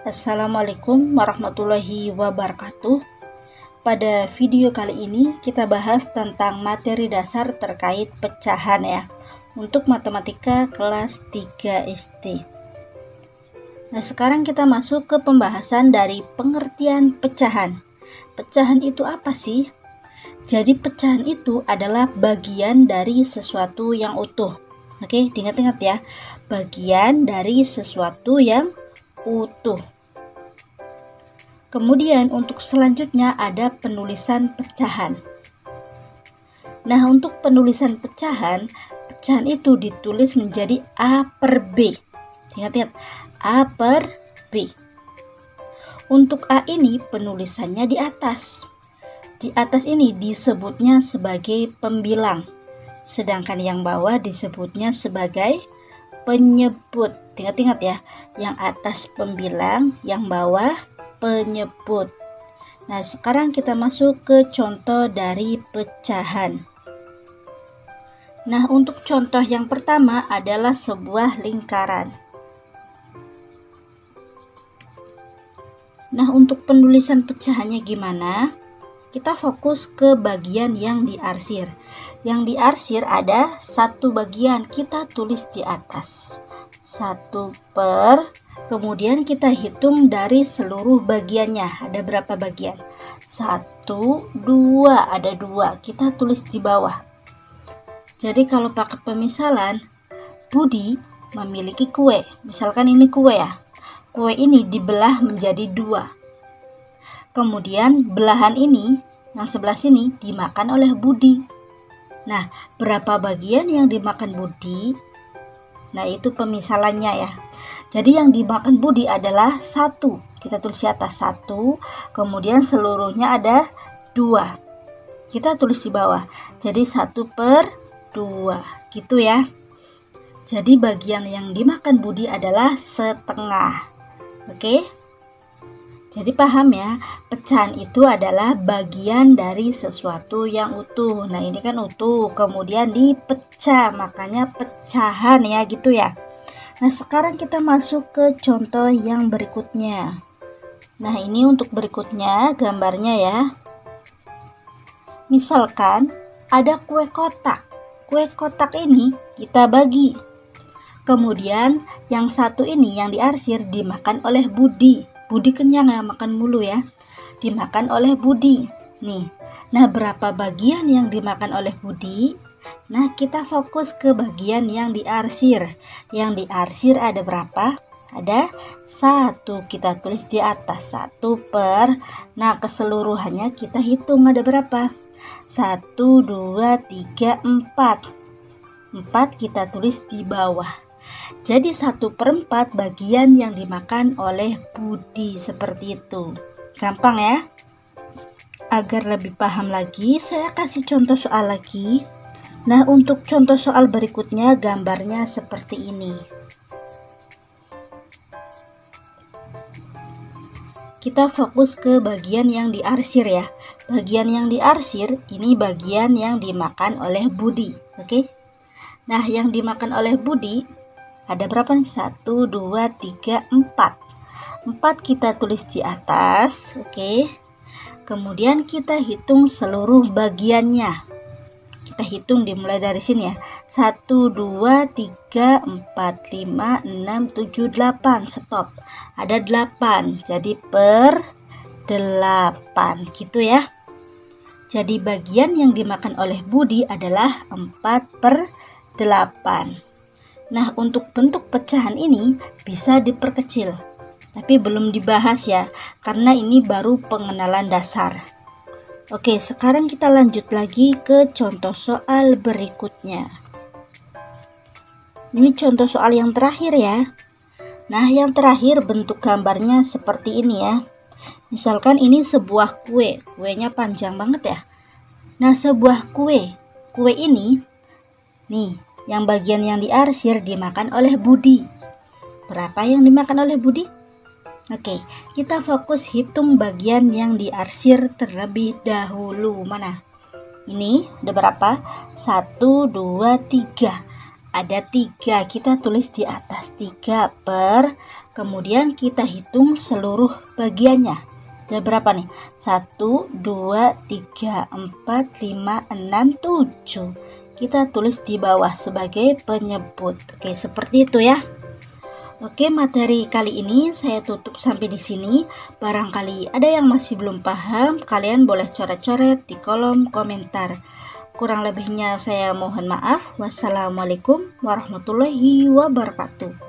Assalamualaikum warahmatullahi wabarakatuh. Pada video kali ini kita bahas tentang materi dasar terkait pecahan ya, untuk matematika kelas 3 SD. Nah, sekarang kita masuk ke pembahasan dari pengertian pecahan. Pecahan itu apa sih? Jadi pecahan itu adalah bagian dari sesuatu yang utuh. Oke, diingat-ingat ya. Bagian dari sesuatu yang utuh. Kemudian untuk selanjutnya ada penulisan pecahan. Nah, untuk penulisan pecahan itu ditulis menjadi A per B. Ingat-ingat, A per B. Untuk A ini penulisannya di atas. Di atas ini disebutnya sebagai pembilang. Sedangkan yang bawah disebutnya sebagai penyebut. Ingat-ingat ya, yang atas pembilang, yang bawah penyebut. Nah, sekarang kita masuk ke contoh dari pecahan. Nah, untuk contoh yang pertama adalah sebuah lingkaran. Nah, untuk penulisan pecahannya gimana? Kita fokus ke bagian yang diarsir. Yang diarsir ada satu bagian, kita tulis di atas. 1 per, kemudian kita hitung dari seluruh bagiannya. Ada berapa bagian? 1, 2, ada 2. Kita tulis di bawah. Jadi kalau pakai pemisalan, Budi memiliki kue. Misalkan ini kue ya. Kue ini dibelah menjadi 2. Kemudian belahan ini, yang sebelah sini, dimakan oleh Budi. Nah, berapa bagian yang dimakan Budi? Nah, itu pemisalannya ya. Jadi yang dimakan Budi adalah 1. Kita tulis di atas 1. Kemudian seluruhnya ada 2. Kita tulis di bawah. Jadi 1 per 2. Gitu ya. Jadi bagian yang dimakan Budi adalah setengah. Oke? Jadi paham ya, pecahan itu adalah bagian dari sesuatu yang utuh. Nah, ini kan utuh, kemudian dipecah, makanya pecahan ya gitu ya. Nah, sekarang kita masuk ke contoh yang berikutnya. Nah, ini untuk berikutnya gambarnya ya. Misalkan ada kue kotak. Kue kotak ini kita bagi. Kemudian yang satu ini yang diarsir dimakan oleh Budi. Budi kenyang ya, makan mulu ya. Dimakan oleh Budi. Nih. Nah, berapa bagian yang dimakan oleh Budi? Nah, kita fokus ke bagian yang diarsir. Yang diarsir ada berapa? Ada 1. Kita tulis di atas 1 per. Nah, keseluruhannya kita hitung ada berapa? 1, 2, 3, 4. 4 kita tulis di bawah. Jadi 1/4 bagian yang dimakan oleh Budi, seperti itu. Gampang ya? Agar lebih paham lagi, saya kasih contoh soal lagi. Nah, untuk contoh soal berikutnya gambarnya seperti ini. Kita fokus ke bagian yang diarsir ya. Bagian yang diarsir ini bagian yang dimakan oleh Budi. Oke? Nah, yang dimakan oleh Budi ada berapa nih? 1, 2, 3, 4. 4 kita tulis di atas. Oke. Kemudian kita hitung seluruh bagiannya. Kita hitung dimulai dari sini ya. 1, 2, 3, 4, 5, 6, 7, 8. Stop. Ada 8. Jadi per 8. Gitu ya. Jadi bagian yang dimakan oleh Budi adalah 4 per 8. Nah, untuk bentuk pecahan ini bisa diperkecil. Tapi belum dibahas ya, karena ini baru pengenalan dasar. Oke, sekarang kita lanjut lagi ke contoh soal berikutnya. Ini contoh soal yang terakhir ya. Nah, yang terakhir bentuk gambarnya seperti ini ya. Misalkan ini sebuah kue. Kuenya panjang banget ya. Nah, sebuah kue. Kue ini, nih, yang bagian yang diarsir dimakan oleh Budi. Berapa yang dimakan oleh Budi? Oke, kita fokus hitung bagian yang diarsir terlebih dahulu. Mana? Ini ada berapa? 1, 2, 3. Ada 3. Kita tulis di atas 3 per Kemudian kita hitung seluruh bagiannya. Ada berapa nih? 1, 2, 3, 4, 5, 6, 7. Kita tulis di bawah sebagai penyebut. Oke, seperti itu ya. Oke, materi kali ini saya tutup sampai di sini. Barangkali ada yang masih belum paham, kalian boleh coret-coret di kolom komentar. Kurang lebihnya saya mohon maaf. Wassalamualaikum warahmatullahi wabarakatuh.